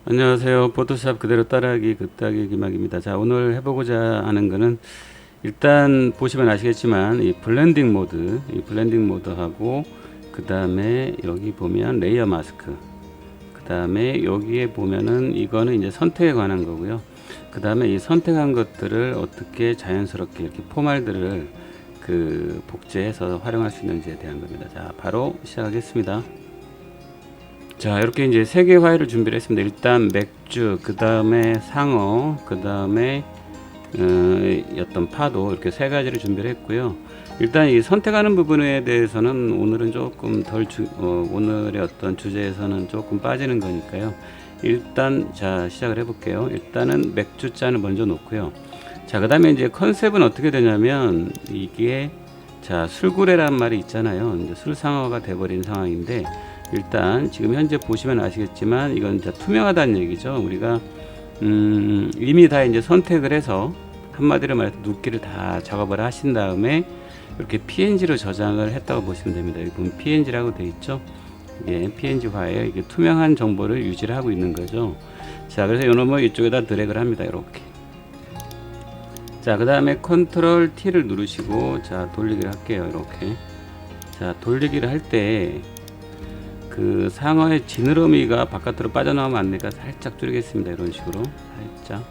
안녕하세요. 포토샵 그대로 따라하기 극따기 김학입니다. 자, 오늘 해보고자 하는 거는 일단 보시면 아시겠지만 이 블렌딩 모드하고 그 다음에 여기 보면 레이어 마스크, 그 다음에 여기에 보면은 이거는 이제 선택에 관한 거고요. 그 다음에 이 선택한 것들을 어떻게 자연스럽게 이렇게 포말들을 복제해서 활용할 수 있는지에 대한 겁니다. 자, 바로 시작하겠습니다. 자, 이렇게 이제 세 개 파일을 준비를 했습니다. 일단 맥주, 그 다음에 상어, 그 다음에 어떤 파도, 이렇게 세 가지를 준비를 했고요. 일단 이 선택하는 부분에 대해서는 오늘은 조금 오늘의 어떤 주제에서는 조금 빠지는 거니까요. 일단 자, 시작을 해볼게요. 일단은 맥주 잔을 먼저 놓고요. 자, 그 다음에 이제 컨셉은 어떻게 되냐면 이게 자, 술구레란 말이 있잖아요. 이제 술상어가 돼버린 상황인데, 일단 지금 현재 보시면 아시겠지만 이건 이제 투명하다는 얘기죠. 우리가 이미 다 이제 선택을 해서 한마디로 말해서 눕기를 다 작업을 하신 다음에 이렇게 PNG로 저장을 했다고 보시면 됩니다. 여기 보면 PNG라고 되어 있죠. 이게 PNG 파일, 이게 투명한 정보를 유지를 하고 있는 거죠. 자, 그래서 이놈을 이쪽에다 드래그를 합니다. 이렇게. 자, 그 다음에 컨트롤 T를 누르시고, 자, 돌리기를 할게요. 이렇게. 자, 돌리기를 할 때 그 상어의 지느러미가 바깥으로 빠져나오면 안 되니까 살짝 줄이겠습니다. 이런 식으로 살짝.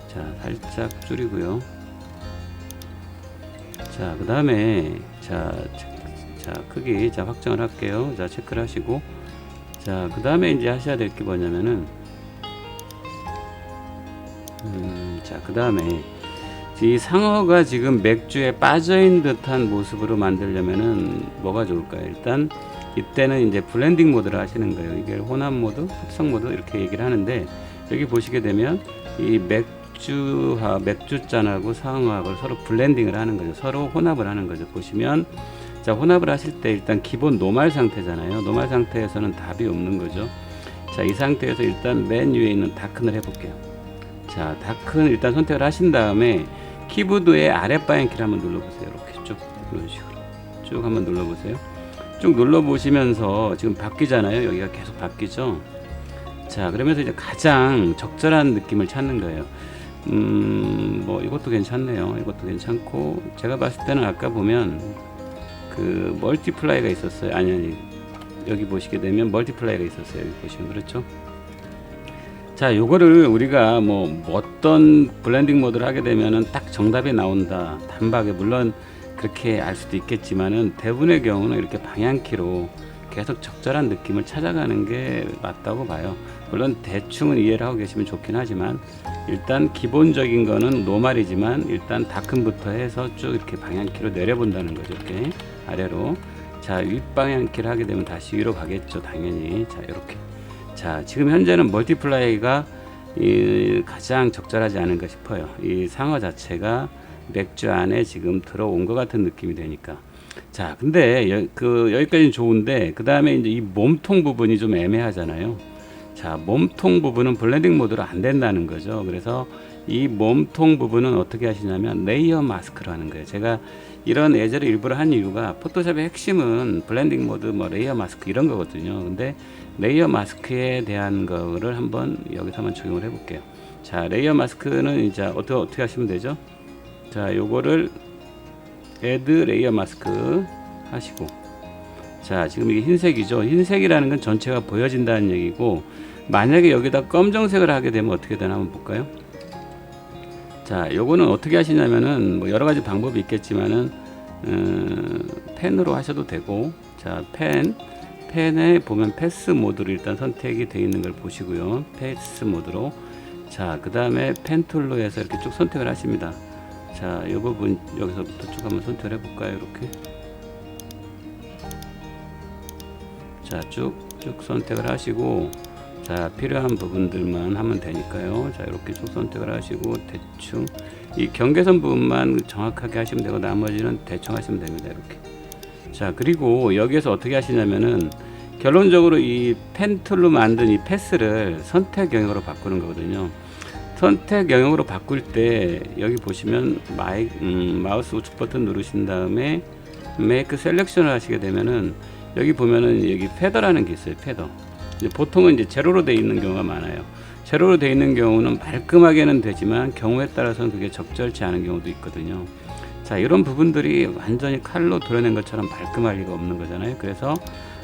자, 살짝 줄이고요. 자, 그 다음에 자, 크기 자 확정을 할게요. 자, 체크를 하시고, 자, 그 다음에 이제 하셔야 될 게 뭐냐면은 자, 그 다음에 이 상어가 지금 맥주에 빠져있는 듯한 모습으로 만들려면은 뭐가 좋을까요? 일단 이때는 이제 블렌딩 모드를 하시는 거예요. 이게 혼합 모드, 합성 모드 이렇게 얘기를 하는데, 여기 보시게 되면 이 맥주잔하고 상어하고 서로 블렌딩을 하는 거죠. 서로 혼합을 하는 거죠. 보시면 자, 혼합을 하실 때 일단 기본 노말 상태잖아요. 노말 상태에서는 답이 없는 거죠. 자, 이 상태에서 일단 맨 위에 있는 다큰을 해볼게요. 자, 다큰 일단 선택을 하신 다음에 키보드의 아랫 방향키를 한번 눌러보세요. 이렇게 쭉 이런 식으로 쭉 한번 눌러보세요. 쭉 눌러보시면서 지금 바뀌잖아요. 여기가 계속 바뀌죠. 자, 그러면서 이제 가장 적절한 느낌을 찾는 거예요. 뭐 이것도 괜찮네요. 이것도 괜찮고, 제가 봤을 때는 아까 보면 그 멀티플라이가 있었어요. 아니 여기 보시게 되면 멀티플라이가 있었어요. 여기 보시면 그렇죠. 자, 요거를 우리가 뭐 어떤 블렌딩 모드를 하게 되면은 딱 정답이 나온다 단박에, 물론 그렇게 알 수도 있겠지만은 대부분의 경우는 이렇게 방향키로 계속 적절한 느낌을 찾아가는 게 맞다고 봐요. 물론 대충은 이해를 하고 계시면 좋긴 하지만, 일단 기본적인 거는 노말이지만 일단 다큰부터 해서 쭉 이렇게 방향키로 내려본다는 거죠. 이렇게 아래로. 자, 윗방향키를 하게 되면 다시 위로 가겠죠, 당연히. 자, 이렇게. 자, 지금 현재는 멀티플라이가 가장 적절하지 않은가 싶어요. 이 상어 자체가 맥주 안에 지금 들어온 것 같은 느낌이 되니까. 자, 근데 여기까지는 좋은데, 그 다음에 이제 이 몸통 부분이 좀 애매하잖아요. 자, 몸통 부분은 블렌딩 모드로 안 된다는 거죠. 그래서 이 몸통 부분은 어떻게 하시냐면 레이어 마스크로 하는 거예요. 제가 이런 예제를 일부러 한 이유가, 포토샵의 핵심은 블렌딩 모드, 뭐 레이어 마스크 이런 거거든요. 근데 레이어 마스크에 대한 거를 여기서 한번 적용을 해 볼게요. 자, 레이어 마스크는 이제 어떻게 하시면 되죠? 자, 요거를 애드 레이어 마스크 하시고, 자, 지금 이게 흰색이죠. 흰색이라는 건 전체가 보여진다는 얘기고, 만약에 여기다 검정색을 하게 되면 어떻게 되나 한번 볼까요? 자, 요거는 어떻게 하시냐면은 뭐 여러 가지 방법이 있겠지만은 펜으로 하셔도 되고, 자, 펜에 보면 패스 모드로 일단 선택이 되어 있는 걸 보시고요. 패스 모드로. 자, 그 다음에 펜 툴로 해서 이렇게 쭉 선택을 하십니다. 자, 이 부분 여기서부터 쭉 한번 선택을 해볼까요? 이렇게. 자, 쭉 선택을 하시고, 자, 필요한 부분들만 하면 되니까요. 자, 이렇게 쭉 선택을 하시고, 대충 이 경계선 부분만 정확하게 하시면 되고, 나머지는 대충 하시면 됩니다. 이렇게. 자, 그리고 여기에서 어떻게 하시냐면은 결론적으로 이 펜 툴로 만든 이 패스를 선택 영역으로 바꾸는 거거든요. 선택 영역으로 바꿀 때 여기 보시면 마우스 우측 버튼 누르신 다음에 메이크 셀렉션을 하시게 되면은 여기 보면은 여기 패더라는 게 있어요. 패더. 이제 보통은 이제 제로로 되어 있는 경우가 많아요. 제로로 되어 있는 경우는 말끔하게는 되지만 경우에 따라서는 그게 적절치 않은 경우도 있거든요. 자, 이런 부분들이 완전히 칼로 드러낸 것처럼 말끔할 리가 없는 거잖아요. 그래서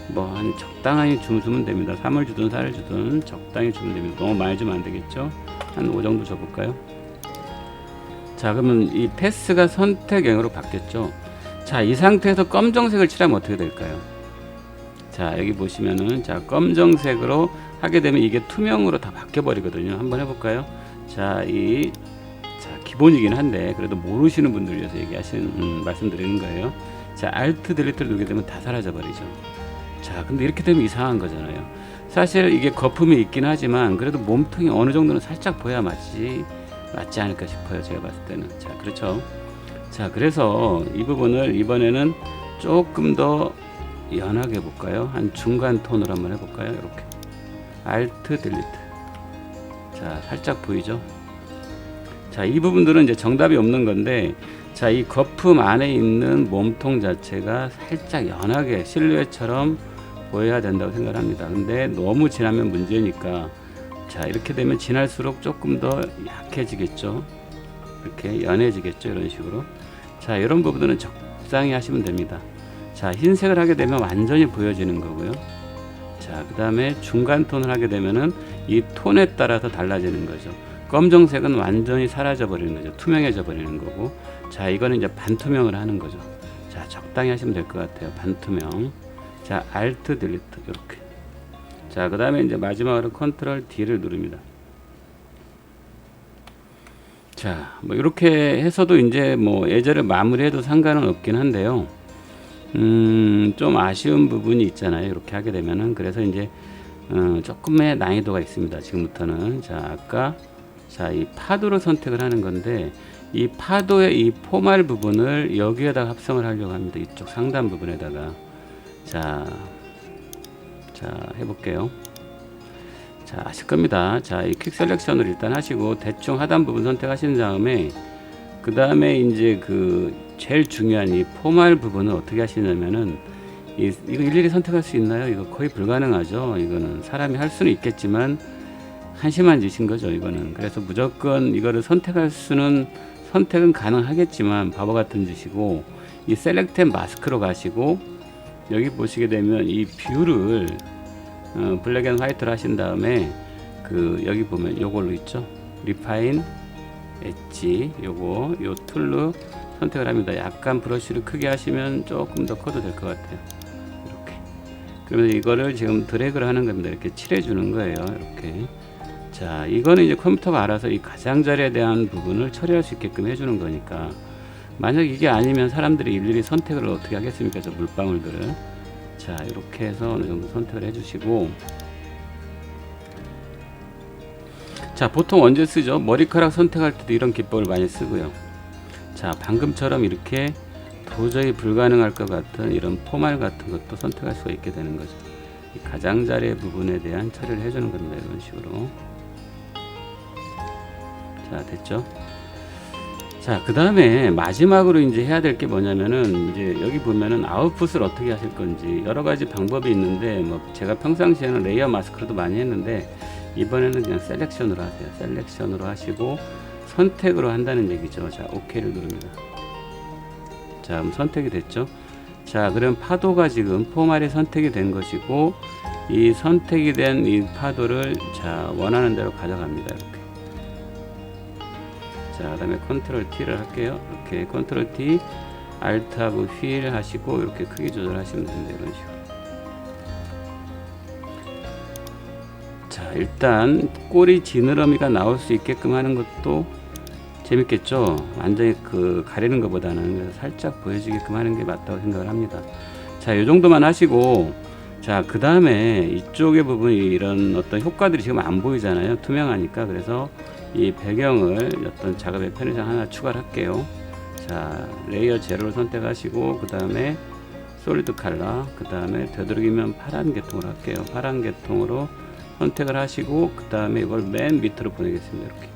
뭐 한 적당히 주면 됩니다. 3을 주든 4를 주든 적당히 주면 됩니다. 너무 많이 주면 안 되겠죠. 한 5 정도 줘볼까요? 자, 그러면 이 패스가 선택형으로 바뀌었죠. 자, 이 상태에서 검정색을 칠하면 어떻게 될까요? 자, 여기 보시면은, 자, 검정색으로 하게 되면 이게 투명으로 다 바뀌어 버리거든요. 한번 해볼까요? 자, 기본이긴 한데 그래도 모르시는 분들 위해서 말씀드리는 거예요. 자, Alt 딜리트를 누르게 되면 다 사라져 버리죠. 자, 근데 이렇게 되면 이상한 거잖아요. 사실 이게 거품이 있긴 하지만 그래도 몸통이 어느 정도는 살짝 보여야 맞지 않을까 싶어요. 제가 봤을 때는. 자, 그렇죠. 자, 그래서 이 부분을 이번에는 조금 더 연하게 해볼까요? 한 중간 톤으로 한번 해볼까요? 이렇게 Alt 딜리트. 자, 살짝 보이죠? 자, 이 부분들은 이제 정답이 없는 건데, 자, 이 거품 안에 있는 몸통 자체가 살짝 연하게 실루엣처럼 보여야 된다고 생각합니다. 근데 너무 진하면 문제니까, 자, 이렇게 되면 진할수록 조금 더 약해지겠죠. 이렇게 연해지겠죠. 이런 식으로. 자, 이런 부분들은 적당히 하시면 됩니다. 자, 흰색을 하게 되면 완전히 보여지는 거고요. 자, 그 다음에 중간 톤을 하게 되면은 이 톤에 따라서 달라지는 거죠. 검정색은 완전히 사라져 버리는 거죠. 투명해져 버리는 거고. 자, 이거는 이제 반투명을 하는 거죠. 자, 적당히 하시면 될 것 같아요. 반투명. 자, Alt 딜리트 이렇게. 자, 그 다음에 이제 마지막으로 Ctrl D를 누릅니다. 자, 뭐 이렇게 해서도 이제 뭐 예제를 마무리해도 상관은 없긴 한데요. 좀 아쉬운 부분이 있잖아요. 이렇게 하게 되면은. 그래서 이제 조금의 난이도가 있습니다. 지금부터는. 자, 아까 이 파도를 선택을 하는 건데, 이 파도의 이 포말 부분을 여기에다가 합성을 하려고 합니다. 이쪽 상단 부분에다가. 자, 해볼게요. 자, 아실 겁니다. 자, 이 퀵 셀렉션을 일단 하시고 대충 하단 부분 선택하신 다음에, 그 다음에 이제 제일 중요한 이 포말 부분을 어떻게 하시냐면은, 이거 일일이 선택할 수 있나요? 이거 거의 불가능하죠. 이거는 사람이 할 수는 있겠지만 한심한 짓인 거죠. 이거는. 그래서 무조건 이거를 선택은 가능하겠지만 바보 같은 짓이고, 이 셀렉트 마스크로 가시고 여기 보시게 되면 이 뷰를 블랙 앤 화이트로 하신 다음에 여기 보면 요걸로 있죠. 리파인 엣지 요 툴로 선택을 합니다. 약간 브러쉬를 크게 하시면 조금 더 커도 될 것 같아요. 이렇게. 그러면 이거를 지금 드래그를 하는 겁니다. 이렇게 칠해 주는 거예요. 이렇게. 자, 이거는 이제 컴퓨터가 알아서 이 가장자리에 대한 부분을 처리할 수 있게끔 해주는 거니까, 만약 이게 아니면 사람들이 일일이 선택을 어떻게 하겠습니까? 저 물방울들을. 자, 이렇게 해서 어느 정도 선택을 해주시고, 자, 보통 언제 쓰죠? 머리카락 선택할 때도 이런 기법을 많이 쓰고요. 자, 방금처럼 이렇게 도저히 불가능할 것 같은 이런 포말 같은 것도 선택할 수가 있게 되는 거죠. 이 가장자리 부분에 대한 처리를 해주는 겁니다. 이런 식으로. 자, 됐죠? 자, 그 다음에 마지막으로 이제 해야 될 게 뭐냐면은, 이제 여기 보면은 아웃풋을 어떻게 하실 건지 여러 가지 방법이 있는데, 뭐 제가 평상시에는 레이어 마스크로도 많이 했는데, 이번에는 그냥 셀렉션으로 하세요. 셀렉션으로 하시고 선택으로 한다는 얘기죠. 자, OK를 누릅니다. 자, 그럼 선택이 됐죠? 자, 그럼 파도가 지금 포말이 선택이 된 것이고, 이 선택이 된 이 파도를 자, 원하는 대로 가져갑니다. 이렇게. 자, 그 다음에 컨트롤 T를 할게요. 이렇게 컨트롤 T, Alt하고 휠 하시고 이렇게 크기 조절하시면 됩니다. 이런 식으로. 자, 일단 꼬리 지느러미가 나올 수 있게끔 하는 것도 재밌겠죠. 완전히 가리는 것보다는. 그래서 살짝 보여지게끔 하는 게 맞다고 생각을 합니다. 자, 이 정도만 하시고, 자, 그 다음에 이쪽의 부분이 이런 어떤 효과들이 지금 안 보이잖아요. 투명하니까. 그래서 이 배경을 어떤 작업의 편의점 하나 추가를 할게요. 자, 레이어 제로를 선택하시고, 그 다음에 솔리드 컬러, 그 다음에 되도록이면 파란 계통으로 할게요. 파란 계통으로 선택을 하시고, 그 다음에 이걸 맨 밑으로 보내겠습니다. 이렇게.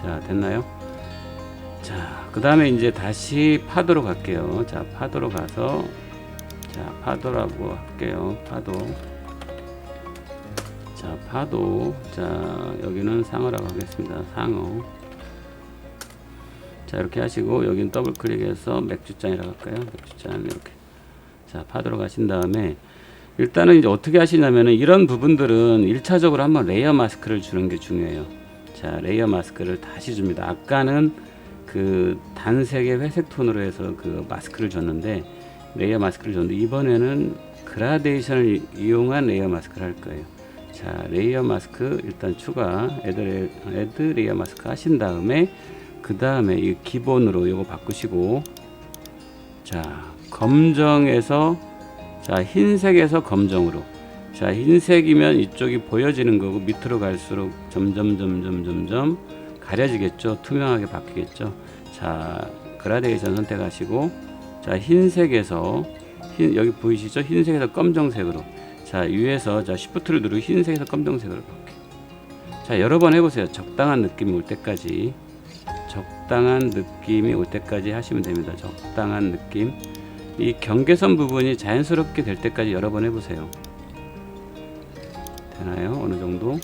자, 됐나요? 자, 그 다음에 이제 다시 파도로 갈게요. 자, 파도로 가서, 자, 파도라고 할게요. 파도. 파도. 자, 여기는 상어라고 하겠습니다. 상어. 자, 이렇게 하시고 여기는 더블 클릭해서 맥주잔이라고 할까요? 맥주잔 이렇게. 자, 파도로 가신 다음에 일단은 이제 어떻게 하시냐면은 이런 부분들은 1차적으로 한번 레이어 마스크를 주는 게 중요해요. 자, 레이어 마스크를 다시 줍니다. 아까는 그 단색의 회색 톤으로 해서 그 마스크를 줬는데, 레이어 마스크를 줬는데 이번에는 그라데이션을 이용한 레이어 마스크를 할 거예요. 자, 레이어 마스크 일단 추가, 애드 레이어 마스크 하신 다음에 그 다음에 이 기본으로 이거 바꾸시고, 자, 검정에서, 자, 흰색에서 검정으로. 자, 흰색이면 이쪽이 보여지는 거고 밑으로 갈수록 점점 가려지겠죠. 투명하게 바뀌겠죠. 자, 그라데이션 선택하시고, 자, 흰색에서 여기 보이시죠? 흰색에서 검정색으로. 자, 위에서 자, 쉬프트를 누르고 흰색에서 검정색으로 바뀌게. 자, 여러 번 해보세요. 적당한 느낌이 올 때까지. 적당한 느낌이 올 때까지 하시면 됩니다. 적당한 느낌. 이 경계선 부분이 자연스럽게 될 때까지 여러 번 해보세요. 되나요? 어느 정도?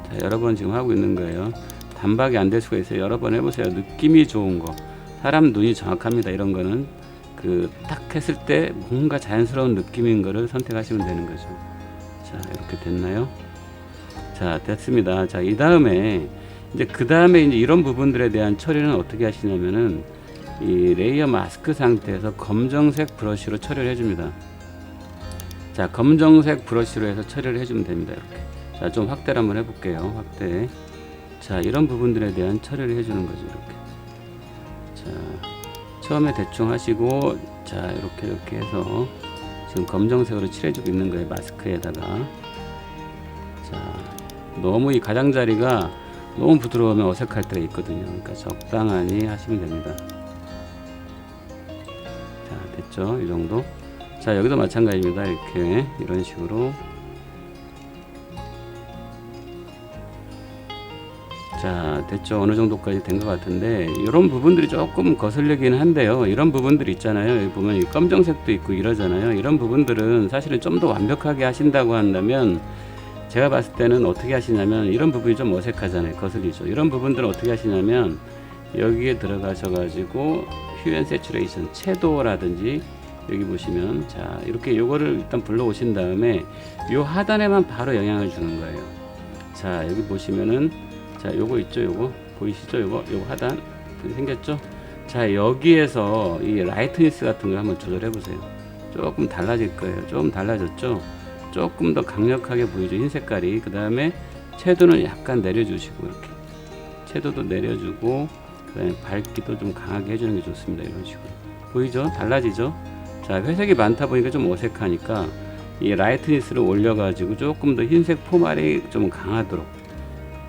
자, 여러 번 지금 하고 있는 거예요. 단박이 안 될 수가 있어요. 여러 번 해보세요. 느낌이 좋은 거. 사람 눈이 정확합니다. 이런 거는 딱 했을 때 뭔가 자연스러운 느낌인 거를 선택하시면 되는 거죠. 자, 이렇게 됐나요? 자, 됐습니다. 자, 이 다음에 이제 그 다음에 이제 이런 부분들에 대한 처리는 어떻게 하시냐면은 이 레이어 마스크 상태에서 검정색 브러쉬로 처리를 해줍니다. 자, 검정색 브러쉬로 해서 처리를 해주면 됩니다. 이렇게. 자, 좀 확대를 한번 해볼게요. 확대. 자, 이런 부분들에 대한 처리를 해주는 거죠. 이렇게. 자, 처음에 대충 하시고, 자, 이렇게 해서 지금 검정색으로 칠해주고 있는 거예요. 마스크에다가. 자, 너무 이 가장자리가 너무 부드러우면 어색할 때가 있거든요. 그러니까 적당히 하시면 됩니다. 자, 됐죠? 이 정도. 자, 여기도 마찬가지입니다. 이렇게 이런 식으로. 자, 됐죠? 어느 정도까지 된 것 같은데 이런 부분들이 조금 거슬리긴 한데요. 이런 부분들이 있잖아요. 여기 보면 이 검정색도 있고 이러잖아요. 이런 부분들은 사실은 좀 더 완벽하게 하신다고 한다면, 제가 봤을 때는 어떻게 하시냐면, 이런 부분이 좀 어색하잖아요. 거슬리죠. 이런 부분들은 어떻게 하시냐면 여기에 들어가셔 가지고 휴 앤 세츄레이션 채도라든지 여기 보시면, 자, 이렇게 요거를 일단 불러 오신 다음에 요 하단에만 바로 영향을 주는 거예요. 자, 여기 보시면은, 자, 요거 있죠? 요거 보이시죠? 요거 하단 생겼죠? 자, 여기에서 이 라이트니스 같은 걸 한번 조절해 보세요. 조금 달라질 거예요. 좀 달라졌죠? 조금 더 강력하게 보이죠? 흰 색깔이. 그 다음에 채도는 약간 내려주시고, 이렇게 채도도 내려주고, 그 다음에 밝기도 좀 강하게 해주는 게 좋습니다. 이런 식으로 보이죠? 달라지죠? 자, 회색이 많다 보니까 좀 어색하니까 이 라이트니스를 올려가지고 조금 더 흰색 포말이 좀 강하도록,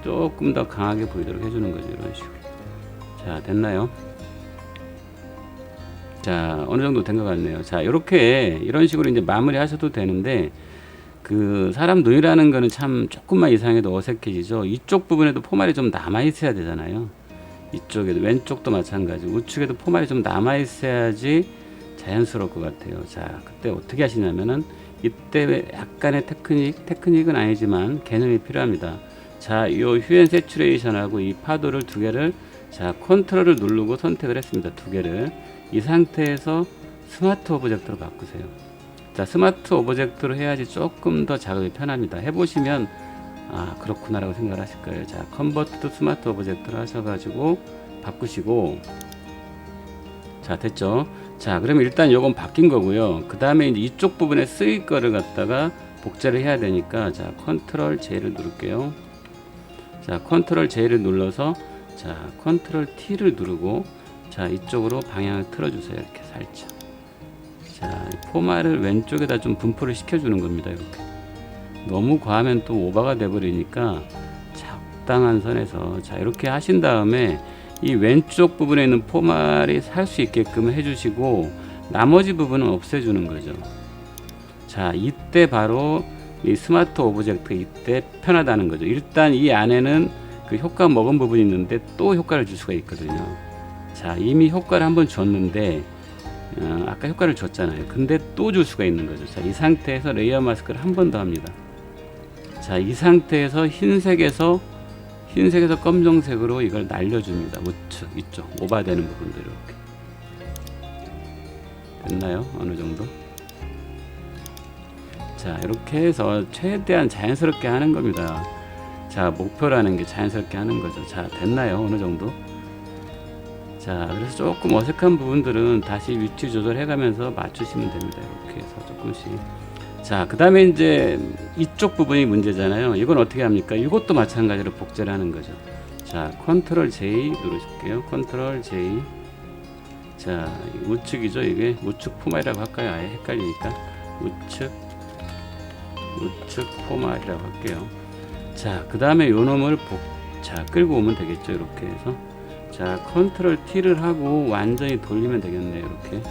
조금 더 강하게 보이도록 해주는 거죠. 이런 식으로. 자, 됐나요? 자, 어느 정도 된 것 같네요. 자, 이렇게 이런 식으로 이제 마무리 하셔도 되는데, 그 사람 눈이라는 거는 참 조금만 이상해도 어색해지죠. 이쪽 부분에도 포말이 좀 남아 있어야 되잖아요. 이쪽에도, 왼쪽도 마찬가지, 우측에도 포말이 좀 남아 있어야지 자연스러울 것 같아요. 자, 그때 어떻게 하시냐면은, 이때 약간의 테크닉은 아니지만 개념이 필요합니다. 자, 요 휴 앤 세츄레이션하고 이 파도를 두 개를, 자, 컨트롤을 누르고 선택을 했습니다. 두 개를. 이 상태에서 스마트 오브젝트로 바꾸세요. 자, 스마트 오브젝트로 해야지 조금 더 작업이 편합니다. 해보시면, 아, 그렇구나 라고 생각을 하실 거예요. 자, 컨버트 스마트 오브젝트로 하셔가지고 바꾸시고, 자, 됐죠? 자, 그러면 일단 요건 바뀐 거고요. 그 다음에 이제 이쪽 부분에 쓰일 거를 갖다가 복제를 해야 되니까, 자, 컨트롤 J를 누를게요. 자, 컨트롤 J를 눌러서, 자, 컨트롤 T를 누르고, 자, 이쪽으로 방향을 틀어주세요. 이렇게 살짝. 자, 포말을 왼쪽에다 좀 분포를 시켜주는 겁니다. 이렇게. 너무 과하면 또 오버가 돼버리니까 적당한 선에서, 자, 이렇게 하신 다음에 이 왼쪽 부분에 있는 포말이 살 수 있게끔 해주시고, 나머지 부분은 없애주는 거죠. 자, 이때 바로 이 스마트 오브젝트, 이때 편하다는 거죠. 일단 이 안에는 그 효과 먹은 부분이 있는데 또 효과를 줄 수가 있거든요. 자, 이미 효과를 한번 줬는데 아까 효과를 줬잖아요. 근데 또 줄 수가 있는 거죠. 자, 이 상태에서 레이어 마스크를 한 번 더 합니다. 자, 이 상태에서 흰색에서 검정색으로 이걸 날려줍니다. 우측 이쪽 오버되는 부분들 이렇게. 됐나요? 어느 정도? 자, 이렇게 해서 최대한 자연스럽게 하는 겁니다. 자, 목표라는 게 자연스럽게 하는 거죠. 자, 됐나요? 어느 정도? 자, 그래서 조금 어색한 부분들은 다시 위치 조절해 가면서 맞추시면 됩니다. 이렇게 해서 조금씩. 자, 그 다음에 이제 이쪽 부분이 문제잖아요. 이건 어떻게 합니까? 이것도 마찬가지로 복제를 하는 거죠. 자, 컨트롤 J 누르실게요. 컨트롤 J. 자, 우측이죠. 이게 우측 포마이라고 할까요? 아예 헷갈리니까 우측 포마이라고 할게요. 자, 그 다음에 요 놈을 자, 끌고 오면 되겠죠. 이렇게 해서. 자, 컨트롤 T를 하고 완전히 돌리면 되겠네요. 이렇게.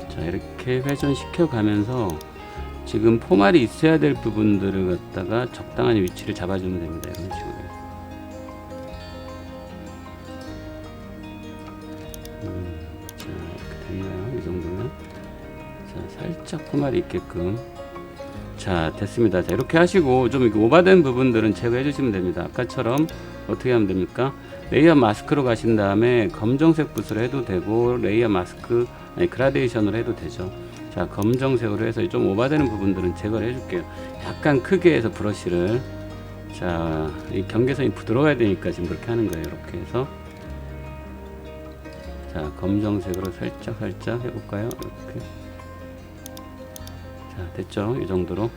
자, 이렇게 회전시켜 가면서 지금 포말이 있어야 될 부분들을 갖다가 적당한 위치를 잡아주면 됩니다. 이런 식으로. 자, 이렇게 됐나요? 이 정도면. 자, 살짝 포말이 있게끔. 자, 됐습니다. 자, 이렇게 하시고 좀 이렇게 오버된 부분들은 제거해 주시면 됩니다. 아까처럼 어떻게 하면 됩니까? 레이어 마스크로 가신 다음에 검정색 붓으로 해도 되고 레이어 마스크 그라데이션으로 해도 되죠. 자, 검정색으로 해서 좀 오버되는 부분들은 제거를 해줄게요. 약간 크게 해서 브러쉬를. 자, 이 경계선이 부드러워야 되니까 지금 그렇게 하는 거예요. 이렇게 해서. 자, 검정색으로 살짝 해볼까요? 이렇게. 자, 됐죠? 이 정도로.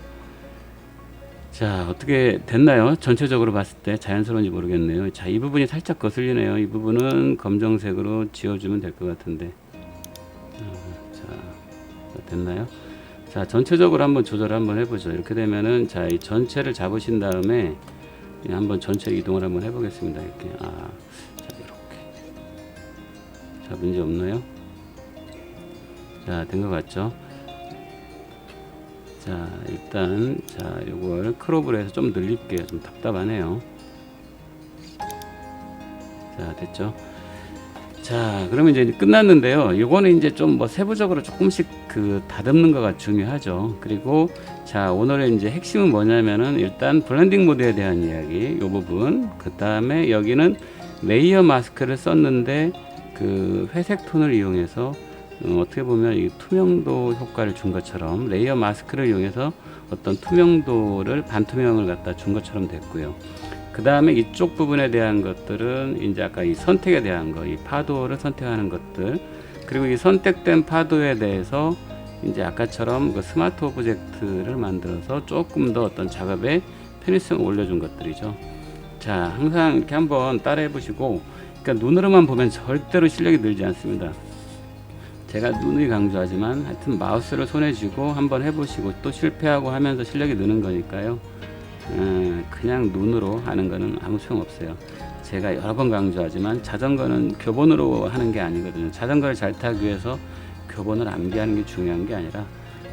자, 어떻게 됐나요? 전체적으로 봤을 때 자연스러운지 모르겠네요. 자, 이 부분이 살짝 거슬리네요. 이 부분은 검정색으로 지워주면 될 것 같은데. 자, 됐나요? 자, 전체적으로 한번 조절을 한번 해보죠. 이렇게 되면은, 자, 이 전체를 잡으신 다음에 한번 전체 이동을 한번 해보겠습니다. 이렇게. 자, 이렇게. 자, 문제 없나요? 자, 된 것 같죠? 자, 일단 자, 요걸 크롭을 해서 좀 늘릴게요. 좀 답답하네요. 자, 됐죠? 자, 그러면 이제 끝났는데요. 요거는 이제 좀 뭐 세부적으로 조금씩 다듬는 거가 중요하죠. 그리고 자, 오늘의 이제 핵심은 뭐냐면은 일단 블렌딩 모드에 대한 이야기, 요 부분. 그 다음에 여기는 레이어 마스크를 썼는데 그 회색 톤을 이용해서 어떻게 보면 이 투명도 효과를 준 것처럼 레이어 마스크를 이용해서 어떤 투명도를 반투명을 갖다 준 것처럼 됐고요. 그 다음에 이쪽 부분에 대한 것들은 이제 아까 이 선택에 대한 거, 이 파도를 선택하는 것들, 그리고 이 선택된 파도에 대해서 이제 아까처럼 그 스마트 오브젝트를 만들어서 조금 더 어떤 작업의 편의성을 올려준 것들이죠. 자, 항상 이렇게 한번 따라해 보시고, 그러니까 눈으로만 보면 절대로 실력이 늘지 않습니다. 제가 눈을 강조하지만 하여튼 마우스를 손에 쥐고 한번 해보시고 또 실패하고 하면서 실력이 느는 거니까요. 그냥 눈으로 하는 거는 아무 소용없어요. 제가 여러 번 강조하지만 자전거는 교본으로 하는 게 아니거든요. 자전거를 잘 타기 위해서 교본을 암기하는 게 중요한 게 아니라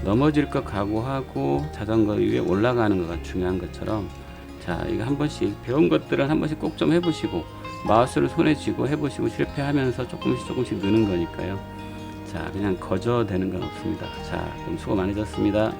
넘어질 것 각오하고 자전거 위에 올라가는 거가 중요한 것처럼, 자, 이거 한 번씩 배운 것들은 한 번씩 꼭 좀 해보시고 마우스를 손에 쥐고 해보시고 실패하면서 조금씩 느는 거니까요. 자, 그냥 거저되는 건 없습니다. 자, 그럼 수고 많으셨습니다.